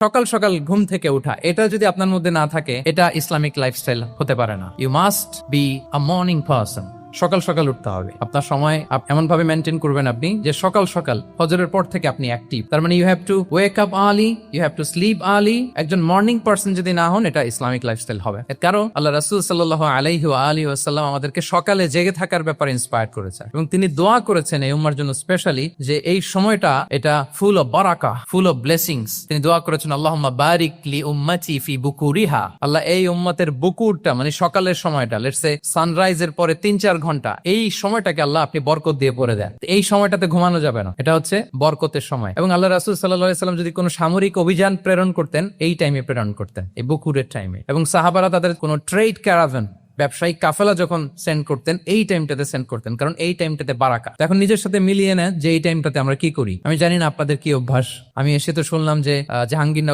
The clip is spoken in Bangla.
সকাল সকাল ঘুম থেকে উঠা, এটা যদি আপনার মধ্যে না থাকে, এটা ইসলামিক লাইফস্টাইল হতে পারে না। You must be a morning person. সকাল সকাল উঠতে হবে। আপনার সময় এমন ভাবে মেনটেন করবেন আপনি যে সকাল সকাল ফজরের পর থেকে আপনি অ্যাক্টিভ। তার মানে you have to wake up early, you have to sleep early. একজন মর্নিং পারসন যদি না হন, এটা ইসলামিক লাইফস্টাইল হবে। এর কারণ আল্লাহ রাসূল সাল্লাল্লাহু আলাইহি ওয়া আলিহি ওয়াসাল্লাম আমাদেরকে সকালে জেগে থাকার ব্যাপারে ইন্সপায়ার করেছেন এবং তিনি দোয়া করেছেন এই উম্মার জন্য স্পেশালি, যে এই সময়টা এটা ফুল অফ বারাকা, ফুল অফ ব্লেসিংস। তিনি দোয়া করেছেন আল্লাহুম্মা বারিক লি উম্মতি ফি বুকুরিহা। আল্লাহ এই উম্মতের বুকুরটা মানে সকালের সময়টা, লেটস সে সানরাইজের পরে 3-4 ঘন্টা, এই সময়টাকে আল্লাহ আপনি বরকত দিয়ে পড়ে দেন। এই সময়টাতে ঘুমানো যাবে না, এটা হচ্ছে বরকতের সময়। এবং আল্লাহ রাসূল সাল্লাল্লাহু আলাইহি ওয়াসাল্লাম যদি কোনো সামরিক অভিযান প্রেরণ করতেন, এই টাইমে প্রেরণ করতেন, এই বকুরের টাইমে। এবং সাহাবারা তাদের কোনো ট্রেড ক্যারাভান, ব্যবসায়িক কাফেলা যখন সেন্ড করতেন, এই টাইমটাতে সেন্ড করতেন, কারণ এই টাইমটাতে বারাকা। এখন নিজের সাথে মিলিয়ে নেন যে এই টাইমটাতে আমরা কি করি। আমি জানি না আপনাদের কি অভ্যাস। আমি এসে তো শুনলাম যে জাহাঙ্গীরনগর